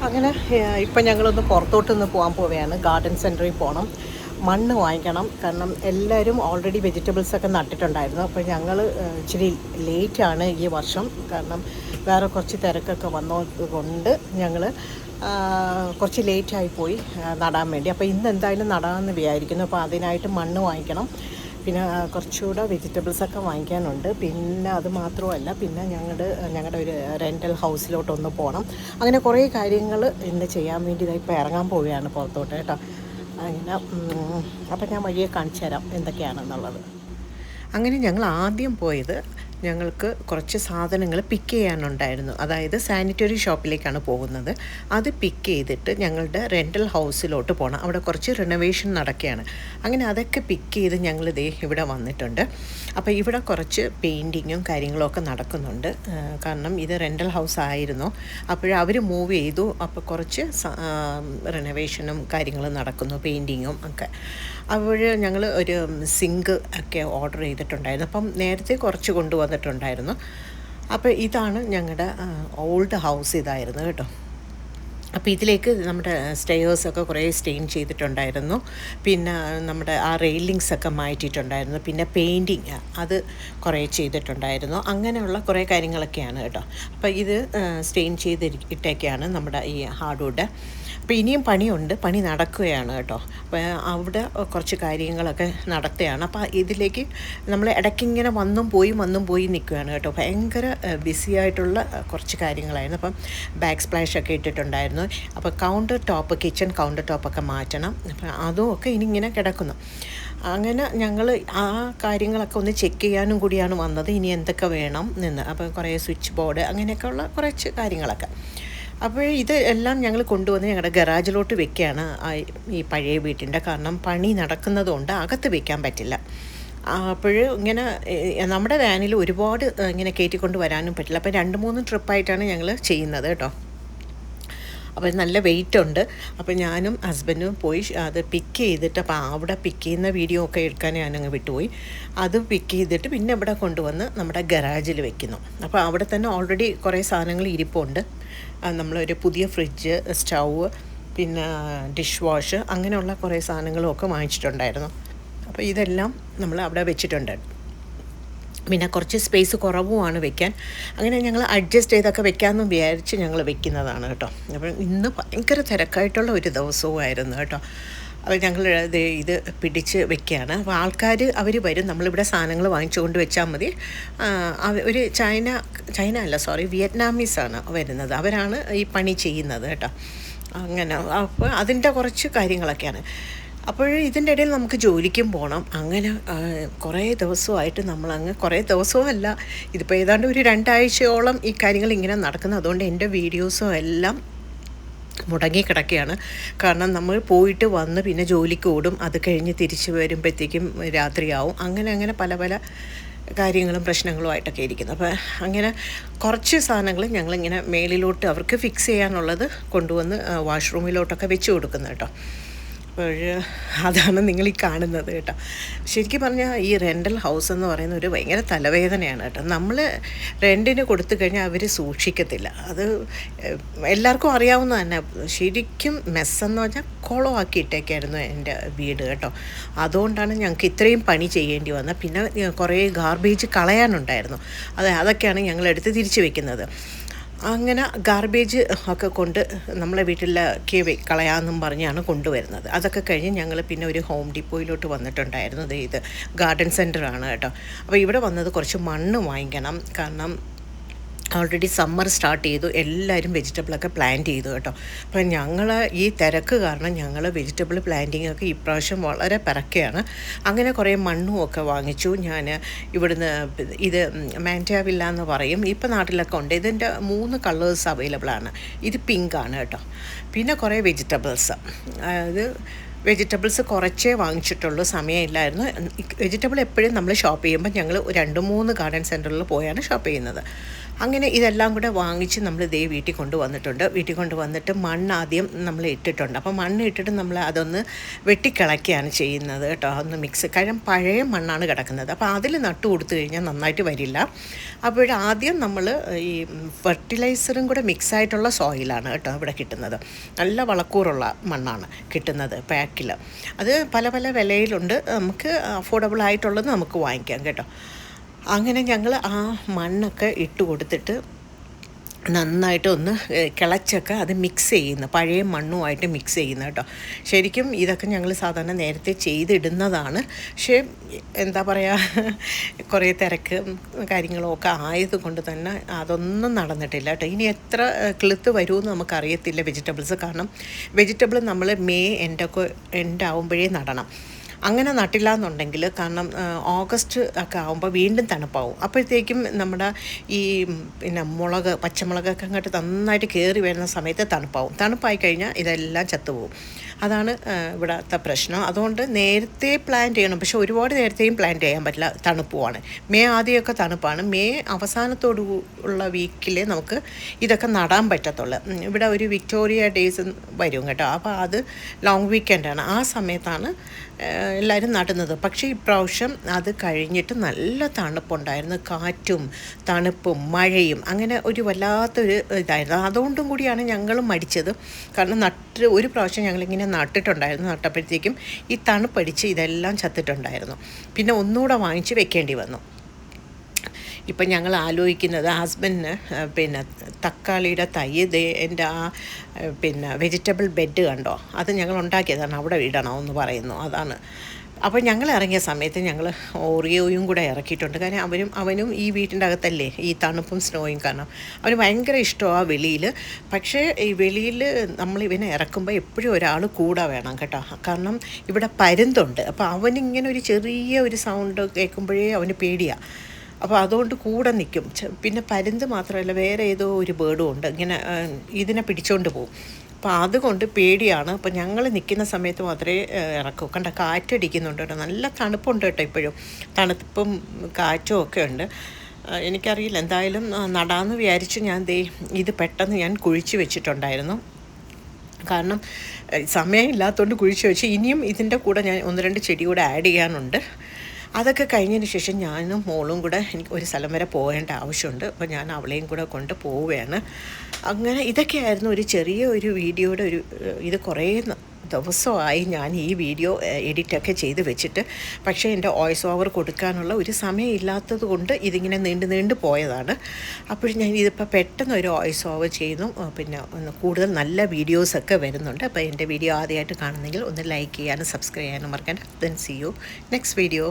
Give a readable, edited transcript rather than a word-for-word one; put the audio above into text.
അങ്ങനെ ഇപ്പം ഞങ്ങളൊന്ന് പുറത്തോട്ടൊന്ന് പോകാൻ പോവുകയാണ്. ഗാർഡൻ സെൻറ്ററിൽ പോകണം, മണ്ണ് വാങ്ങിക്കണം. കാരണം എല്ലാവരും ഓൾറെഡി വെജിറ്റബിൾസൊക്കെ നട്ടിട്ടുണ്ടായിരുന്നു. അപ്പോൾ ഞങ്ങൾ ഇച്ചിരി ലേറ്റാണ് ഈ വർഷം. കാരണം വേറെ കുറച്ച് തിരക്കൊക്കെ വന്നത് കൊണ്ട് ഞങ്ങൾ കുറച്ച് ലേറ്റായിപ്പോയി നടാൻ വേണ്ടി. അപ്പോൾ ഇന്ന് എന്തായാലും നടാമെന്ന് വിചാരിക്കുന്നു. അപ്പോൾ അതിനായിട്ട് മണ്ണ് വാങ്ങിക്കണം, പിന്നെ കുറച്ചുകൂടെ വെജിറ്റബിൾസൊക്കെ വാങ്ങിക്കാനുണ്ട്. പിന്നെ അത് മാത്രമല്ല, പിന്നെ ഞങ്ങളുടെ ഒരു റെൻ്റൽ ഹൗസിലോട്ടൊന്ന് പോകണം. അങ്ങനെ കുറേ കാര്യങ്ങൾ ഇന്ന് ചെയ്യാൻ വേണ്ടി ഇപ്പോൾ ഇറങ്ങാൻ പോവുകയാണ് പുറത്തോട്ട് കേട്ടോ. അങ്ങനെ അപ്പം ഞാൻ വഴിയെ കാണിച്ചു തരാം എന്തൊക്കെയാണെന്നുള്ളത്. അങ്ങനെ ഞങ്ങൾ ആദ്യം പോയത് ഞങ്ങൾക്ക് കുറച്ച് സാധനങ്ങൾ പിക്ക് ചെയ്യാനുണ്ടായിരുന്നു. അതായത് സാനിറ്ററി ഷോപ്പിലേക്കാണ് പോകുന്നത്. അത് പിക്ക് ചെയ്തിട്ട് ഞങ്ങളുടെ റെൻ്റൽ ഹൗസിലോട്ട് പോകണം. അവിടെ കുറച്ച് റിനോവേഷൻ നടക്കുകയാണ്. അങ്ങനെ അതൊക്കെ പിക്ക് ചെയ്ത് ഞങ്ങൾ ഇവിടെ വന്നിട്ടുണ്ട്. അപ്പോൾ ഇവിടെ കുറച്ച് പെയിൻറ്റിങ്ങും കാര്യങ്ങളൊക്കെ നടക്കുന്നുണ്ട്. കാരണം ഇത് റെൻ്റൽ ഹൗസ് ആയിരുന്നു. അവർ മൂവ് ചെയ്തു. അപ്പോൾ കുറച്ച് റിനോവേഷനും കാര്യങ്ങളും നടക്കുന്നു, പെയിൻറ്റിങ്ങും ഒക്കെ. അപ്പോൾ ഞങ്ങൾ ഒരു സിങ്ക് ഒക്കെ ഓർഡർ ചെയ്തിട്ടുണ്ടായിരുന്നു. അപ്പം നേരത്തെ കുറച്ച് കൊണ്ടുവന്നിട്ടുണ്ടായിരുന്നു. അപ്പോൾ ഇതാണ് ഞങ്ങളുടെ ഓൾഡ് ഹൗസ്, ഇതായിരുന്നു കേട്ടോ. അപ്പോൾ ഇതിലേക്ക് നമ്മുടെ സ്റ്റെയേഴ്സൊക്കെ കുറേ സ്റ്റെയിൻ ചെയ്തിട്ടുണ്ടായിരുന്നു. പിന്നെ നമ്മുടെ ആ റെയിലിങ്സൊക്കെ മാറ്റിയിട്ടുണ്ടായിരുന്നു. പിന്നെ പെയിൻറ്റിങ് അത് കുറേ ചെയ്തിട്ടുണ്ടായിരുന്നു. അങ്ങനെയുള്ള കുറേ കാര്യങ്ങളൊക്കെയാണ് കേട്ടോ. അപ്പോൾ ഇത് സ്റ്റെയിൻ ചെയ്തിട്ടൊക്കെയാണ് നമ്മുടെ ഈ ഹാർഡ്വുഡ്. അപ്പോൾ ഇനിയും പണിയുണ്ട്, പണി നടക്കുകയാണ് കേട്ടോ. അപ്പോൾ അവിടെ കുറച്ച് കാര്യങ്ങളൊക്കെ നടത്തുകയാണ്. അപ്പോൾ ഇതിലേക്ക് നമ്മൾ ഇടയ്ക്കിങ്ങനെ വന്നും പോയി നിൽക്കുകയാണ് കേട്ടോ. ഭയങ്കര ബിസി ആയിട്ടുള്ള കുറച്ച് കാര്യങ്ങളായിരുന്നു. അപ്പം ബാക്ക് സ്പ്ലാഷൊക്കെ ഇട്ടിട്ടുണ്ടായിരുന്നു. അപ്പോൾ കിച്ചൺ കൗണ്ടർ ടോപ്പൊക്കെ മാറ്റണം. അപ്പം അതും ഒക്കെ ഇനി ഇങ്ങനെ കിടക്കുന്നു. അങ്ങനെ ഞങ്ങൾ ആ കാര്യങ്ങളൊക്കെ ഒന്ന് ചെക്ക് ചെയ്യാനും കൂടിയാണ് വന്നത്, ഇനി എന്തൊക്കെ വേണം എന്ന്. അപ്പോൾ കുറേ സ്വിച്ച് ബോർഡ് അങ്ങനെയൊക്കെയുള്ള കുറച്ച് കാര്യങ്ങളൊക്കെ. അപ്പോൾ ഇത് എല്ലാം ഞങ്ങൾ കൊണ്ടുവന്ന് ഞങ്ങളുടെ ഗറാജിലോട്ട് വെക്കുകയാണ് ഈ പഴയ വീട്ടിൻ്റെ. കാരണം പണി നടക്കുന്നതുകൊണ്ട് അകത്ത് വെക്കാൻ പറ്റില്ല. അപ്പോൾ ഇങ്ങനെ നമ്മുടെ വാനിൽ ഒരുപാട് ഇങ്ങനെ കയറ്റിക്കൊണ്ട് വരാനും പറ്റില്ല. അപ്പോൾ 2-3 ട്രിപ്പായിട്ടാണ് ഞങ്ങൾ ചെയ്യുന്നത് കേട്ടോ. അപ്പോൾ നല്ല വെയിറ്റ് ഉണ്ട്. അപ്പോൾ ഞാനും ഹസ്ബൻഡും പോയി അത് പിക്ക് ചെയ്തിട്ട്, അപ്പോൾ അവിടെ പിക്ക് ചെയ്യുന്ന വീഡിയോ ഒക്കെ എടുക്കാൻ ഞാനങ്ങ് വിട്ടുപോയി. അത് പിക്ക് ചെയ്തിട്ട് പിന്നെ ഇവിടെ കൊണ്ടുവന്ന് നമ്മുടെ ഗറാജിൽ വെക്കുന്നു. അപ്പോൾ അവിടെ തന്നെ ഓൾറെഡി കുറേ സാധനങ്ങൾ ഇരിപ്പുണ്ട്. നമ്മളൊരു പുതിയ ഫ്രിഡ്ജ്, സ്റ്റൗവ്, പിന്നെ ഡിഷ് വാഷ്, അങ്ങനെയുള്ള കുറേ സാധനങ്ങളും ഒക്കെ വാങ്ങിച്ചിട്ടുണ്ടായിരുന്നു. അപ്പോൾ ഇതെല്ലാം നമ്മൾ അവിടെ വെച്ചിട്ടുണ്ട്. പിന്നെ കുറച്ച് സ്പേസ് കുറവുമാണ് വെക്കാൻ. അങ്ങനെ ഞങ്ങൾ അഡ്ജസ്റ്റ് ചെയ്തൊക്കെ വെക്കാമെന്ന് വിചാരിച്ച് ഞങ്ങൾ വെക്കുന്നതാണ് കേട്ടോ. അപ്പോൾ ഇന്ന് ഭയങ്കര തിരക്കായിട്ടുള്ള ഒരു ദിവസവുമായിരുന്നു കേട്ടോ. അപ്പോൾ ഞങ്ങൾ ഇത് പിടിച്ച് വെക്കുകയാണ്. അപ്പോൾ ആൾക്കാർ അവർ വരും, നമ്മളിവിടെ സാധനങ്ങൾ വാങ്ങിച്ചു കൊണ്ട് വെച്ചാൽ മതി. ഒരു വിയറ്റ്നാമീസാണ് വരുന്നത്. അവരാണ് ഈ പണി ചെയ്യുന്നത് കേട്ടോ. അങ്ങനെ അപ്പോൾ അതിൻ്റെ കുറച്ച് കാര്യങ്ങളൊക്കെയാണ്. അപ്പോൾ ഇതിൻ്റെ ഇടയിൽ നമുക്ക് ജോലിക്കും പോകണം. അങ്ങനെ കുറേ ദിവസമായിട്ട് കുറേ ദിവസവുമല്ല, ഇതിപ്പോൾ ഏതാണ്ട് ഒരു 2 ആഴ്ചയോളം ഈ കാര്യങ്ങൾ ഇങ്ങനെ നടക്കുന്നു. അതുകൊണ്ട് എൻ്റെ വീഡിയോസും എല്ലാം മുടങ്ങിക്കിടക്കുകയാണ്. കാരണം നമ്മൾ പോയിട്ട് വന്ന് പിന്നെ ജോലിക്ക് ഓടും, അത് കഴിഞ്ഞ് തിരിച്ച് വരുമ്പോഴത്തേക്കും രാത്രിയാവും. അങ്ങനെ പല കാര്യങ്ങളും പ്രശ്നങ്ങളുമായിട്ടൊക്കെ ഇരിക്കുന്നു. അപ്പോൾ അങ്ങനെ കുറച്ച് സാധനങ്ങൾ ഞങ്ങളിങ്ങനെ മേളിലോട്ട് അവർക്ക് ഫിക്സ് ചെയ്യാനുള്ളത് കൊണ്ടുവന്ന് വാഷ്റൂമിലോട്ടൊക്കെ വെച്ച് കൊടുക്കുന്നു കേട്ടോ. അപ്പോൾ അതാണ് നിങ്ങളീ കാണുന്നത് കേട്ടോ. ശരിക്കും പറഞ്ഞാൽ ഈ റെൻ്റൽ ഹൗസ് എന്ന് പറയുന്ന ഒരു ഭയങ്കര തലവേദനയാണ് കേട്ടോ. നമ്മൾ റെൻറ്റിന് കൊടുത്തു കഴിഞ്ഞാൽ അവർ സൂക്ഷിക്കത്തില്ല. അത് എല്ലാവർക്കും അറിയാവുന്ന തന്നെ. ശരിക്കും മെസ്സെന്ന് പറഞ്ഞാൽ കുളമാക്കിയിട്ടേക്കായിരുന്നു എൻ്റെ വീട് കേട്ടോ. അതുകൊണ്ടാണ് ഞങ്ങൾക്ക് ഇത്രയും പണി ചെയ്യേണ്ടി വന്നത്. പിന്നെ കുറേ ഗാർബേജ് കളയാനുണ്ടായിരുന്നു. അതൊക്കെയാണ് ഞങ്ങളെടുത്ത് തിരിച്ച് വെക്കുന്നത്. അങ്ങനെ ഗാർബേജ് ഒക്കെ കൊണ്ട് നമ്മളെ വീട്ടിലേക്ക് കളയാമെന്നും പറഞ്ഞാണ് കൊണ്ടുവരുന്നത്. അതൊക്കെ കഴിഞ്ഞ് ഞങ്ങൾ പിന്നെ ഒരു ഹോം ഡിപ്പോയിലോട്ട് വന്നിട്ടുണ്ടായിരുന്നു. ഇത് ഗാർഡൻ സെൻറ്ററാണ് കേട്ടോ. അപ്പോൾ ഇവിടെ വന്നത് കുറച്ച് മണ്ണ് വാങ്ങിക്കണം. കാരണം ഓൾറെഡി സമ്മർ സ്റ്റാർട്ട് ചെയ്തു, എല്ലാവരും വെജിറ്റബിളൊക്കെ പ്ലാന്റ് ചെയ്തു കേട്ടോ. അപ്പോൾ ഞങ്ങൾ ഈ തിരക്ക് കാരണം ഞങ്ങൾ വെജിറ്റബിൾ പ്ലാന്റിങ്ങൊക്കെ ഇപ്രാവശ്യം വളരെ പിറക്കെയാണ്. അങ്ങനെ കുറേ മണ്ണും ഒക്കെ വാങ്ങിച്ചു ഞാൻ ഇവിടുന്ന്. ഇത് മാൻറ്റാവില്ല എന്ന് പറയും, ഇപ്പോൾ നാട്ടിലൊക്കെ ഉണ്ട്. ഇതിൻ്റെ 3 കളേഴ്സ് അവൈലബിളാണ്. ഇത് പിങ്കാണ് കേട്ടോ. പിന്നെ കുറേ വെജിറ്റബിൾസ് കുറച്ചേ വാങ്ങിച്ചിട്ടുള്ളൂ, സമയമില്ലായിരുന്നു. വെജിറ്റബിൾ എപ്പോഴും നമ്മൾ ഷോപ്പ് ചെയ്യുമ്പോൾ ഞങ്ങൾ 2-3 ഗാർഡൻ സെൻറ്ററിൽ പോയാണ് ഷോപ്പ് ചെയ്യുന്നത്. അങ്ങനെ ഇതെല്ലാം കൂടെ വാങ്ങിച്ച് നമ്മൾ ഇതേ വീട്ടിൽ കൊണ്ടുവന്നിട്ടുണ്ട്. വീട്ടിൽ കൊണ്ടുവന്നിട്ട് മണ്ണ് ആദ്യം നമ്മൾ ഇട്ടിട്ടുണ്ട്. അപ്പോൾ മണ്ണ് ഇട്ടിട്ട് നമ്മൾ അതൊന്ന് വെട്ടിക്കിളക്കുകയാണ് ചെയ്യുന്നത് കേട്ടോ. ഒന്ന് മിക്സ്, കാരണം പഴയ മണ്ണാണ് കിടക്കുന്നത്. അപ്പോൾ അതിൽ നട്ടു കൊടുത്തു കഴിഞ്ഞാൽ നന്നായിട്ട് വരില്ല. അപ്പോൾ ആദ്യം നമ്മൾ ഈ ഫെർട്ടിലൈസറും കൂടെ മിക്സായിട്ടുള്ള സോയിലാണ് കേട്ടോ ഇവിടെ കിട്ടുന്നത്. നല്ല വളക്കൂറുള്ള മണ്ണാണ് കിട്ടുന്നത് പാക്കിൽ. അത് പല പല വിലയിലുണ്ട്. നമുക്ക് അഫോർഡബിൾ ആയിട്ടുള്ളത് നമുക്ക് വാങ്ങിക്കാം കേട്ടോ. അങ്ങനെ ഞങ്ങൾ ആ മണ്ണൊക്കെ ഇട്ട് കൊടുത്തിട്ട് നന്നായിട്ട് ഒന്ന് കിളച്ചൊക്കെ അത് മിക്സ് ചെയ്യുന്നു, പഴയ മണ്ണുമായിട്ട് മിക്സ് ചെയ്യുന്നു കേട്ടോ. ശരിക്കും ഇതൊക്കെ ഞങ്ങൾ സാധാരണ നേരത്തെ ചെയ്തിടുന്നതാണ്. പക്ഷേ എന്താ പറയുക, കുറേ തിരക്ക് കാര്യങ്ങളും ഒക്കെ ആയതുകൊണ്ട് തന്നെ അതൊന്നും നടന്നിട്ടില്ല കേട്ടോ. ഇനി എത്ര കിളുത്ത് വരുമെന്ന് നമുക്കറിയത്തില്ല വെജിറ്റബിൾസ്. കാരണം വെജിറ്റബിൾ നമ്മൾ മെയ് എൻഡ് ആവുമ്പോഴേ നടണം. അങ്ങനെ നട്ടില്ല എന്നുണ്ടെങ്കിൽ, കാരണം ഓഗസ്റ്റ് ഒക്കെ ആകുമ്പോൾ വീണ്ടും തണുപ്പാവും. അപ്പോഴത്തേക്കും നമ്മുടെ ഈ പിന്നെ പച്ചമുളകൊക്കെ അങ്ങോട്ട് നന്നായിട്ട് കയറി വരുന്ന സമയത്ത് തണുപ്പായി കഴിഞ്ഞാൽ ഇതെല്ലാം ചത്തുപോകും. അതാണ് ഇവിടുത്തെ പ്രശ്നം. അതുകൊണ്ട് നേരത്തെ പ്ലാൻ ചെയ്യണം. പക്ഷെ ഒരുപാട് നേരത്തെയും പ്ലാൻ ചെയ്യാൻ പറ്റില്ല, തണുപ്പുമാണ്. മെയ് ആദ്യമൊക്കെ തണുപ്പാണ്. മെയ് അവസാനത്തോടു ഉള്ള വീക്കിൽ നമുക്ക് ഇതൊക്കെ നടാൻ പറ്റത്തുള്ളൂ. ഇവിടെ ഒരു വിക്ടോറിയ ഡേയ്സ് വരും കേട്ടോ. അപ്പോൾ അത് ലോങ് വീക്കെൻഡാണ്. ആ സമയത്താണ് എല്ലാവരും നടുന്നത്. പക്ഷേ ഇപ്രാവശ്യം അത് കഴിഞ്ഞിട്ട് നല്ല തണുപ്പുണ്ടായിരുന്നു. കാറ്റും തണുപ്പും മഴയും അങ്ങനെ ഒരു വല്ലാത്തൊരു ഇതായിരുന്നു. അതുകൊണ്ടും കൂടിയാണ് ഞങ്ങൾ മടിച്ചത്. കാരണം ഒരു പ്രാവശ്യം ഞങ്ങളിങ്ങനെ നട്ടപ്പോഴത്തേക്കും ഈ തണുപ്പടിച്ച് ഇതെല്ലാം ചത്തിട്ടുണ്ടായിരുന്നു. പിന്നെ ഒന്നുകൂടെ വാങ്ങിച്ച് വെക്കേണ്ടി വന്നു. ഇപ്പം ഞങ്ങൾ ആലോചിക്കുന്നത് ഹസ്ബൻഡിന് പിന്നെ തക്കാളിയുടെ തൈ എൻ്റെ ആ പിന്നെ വെജിറ്റബിൾ ബെഡ് കണ്ടോ, അത് ഞങ്ങൾ ഉണ്ടാക്കിയതാണ്, അവിടെ ഇടണമെന്ന് പറയുന്നു. അതാണ്. അപ്പോൾ ഞങ്ങൾ ഇറങ്ങിയ സമയത്ത് ഞങ്ങൾ ഓറിയോയും കൂടെ ഇറക്കിയിട്ടുണ്ട്. കാരണം അവനും ഈ വീട്ടിൻ്റെ അകത്തല്ലേ ഈ തണുപ്പും സ്നോയും. കാരണം അവന് ഭയങ്കര ഇഷ്ടമാണ് വെളിയിൽ. പക്ഷേ ഈ വെളിയിൽ നമ്മൾ ഇവനെ ഇറക്കുമ്പോൾ എപ്പോഴും ഒരാൾ കൂടെ വേണം കേട്ടോ. കാരണം ഇവിടെ പരുന്തുണ്ട്. അപ്പോൾ അവനിങ്ങനെ ഒരു ചെറിയ ഒരു സൗണ്ട് കേൾക്കുമ്പോഴേ അവന് പേടിയാണ്. അപ്പോൾ അതുകൊണ്ട് കൂടെ നിൽക്കും. പിന്നെ പരുന്ത് മാത്രമല്ല, വേറെ ഏതോ ഒരു ബേർഡും ഉണ്ട്, ഇങ്ങനെ ഇതിനെ പിടിച്ചുകൊണ്ട് പോകും. അപ്പോൾ അതുകൊണ്ട് പേടിയാണ്. അപ്പോൾ ഞങ്ങൾ നിൽക്കുന്ന സമയത്ത് മാത്രമേ ഇറക്കൂ. കണ്ട കാറ്റടിക്കുന്നുണ്ട് കേട്ടോ. നല്ല തണുപ്പുണ്ട് കേട്ടോ. ഇപ്പോഴും തണുപ്പും കാറ്റും ഒക്കെ ഉണ്ട്. എനിക്കറിയില്ല, എന്തായാലും നടാമെന്ന് വിചാരിച്ചു. ഇത് പെട്ടെന്ന് ഞാൻ കുഴിച്ച് വെച്ചിട്ടുണ്ടായിരുന്നു. കാരണം സമയമില്ലാത്തതുകൊണ്ട് കുഴിച്ച് വെച്ച്. ഇനിയും ഇതിൻ്റെ കൂടെ ഞാൻ 1-2 ചെടി കൂടെ ആഡ് ചെയ്യാനുണ്ട്. അതൊക്കെ കഴിഞ്ഞതിന് ശേഷം ഞാനും മോളും കൂടെ എനിക്ക് ഒരു സ്ഥലം വരെ പോകേണ്ട ആവശ്യമുണ്ട്. അപ്പോൾ ഞാൻ അവളെയും കൂടെ കൊണ്ട് പോവുകയാണ്. അങ്ങനെ ഇതൊക്കെയായിരുന്നു ഒരു ചെറിയ ഒരു വീഡിയോയുടെ ഇത് കുറേ ദിവസമായി ഞാൻ ഈ വീഡിയോ എഡിറ്റൊക്കെ ചെയ്ത് വെച്ചിട്ട്. പക്ഷേ എൻ്റെ വോയിസ് ഓവർ കൊടുക്കാനുള്ള ഒരു സമയം ഇല്ലാത്തത് കൊണ്ട് ഇതിങ്ങനെ നീണ്ടു പോയതാണ്. അപ്പോൾ ഞാൻ ഇതിപ്പോൾ പെട്ടെന്ന് ഒരു വോയിസ് ഓവർ ചെയ്യുന്നു. പിന്നെ കൂടുതൽ നല്ല വീഡിയോസൊക്കെ വരുന്നുണ്ട്. അപ്പോൾ എൻ്റെ വീഡിയോ ആദ്യമായിട്ട് കാണുന്നെങ്കിൽ ഒന്ന് ലൈക്ക് ചെയ്യാനും സബ്സ്ക്രൈബ് ചെയ്യാനും മറക്കണ്ട. Then see you next video.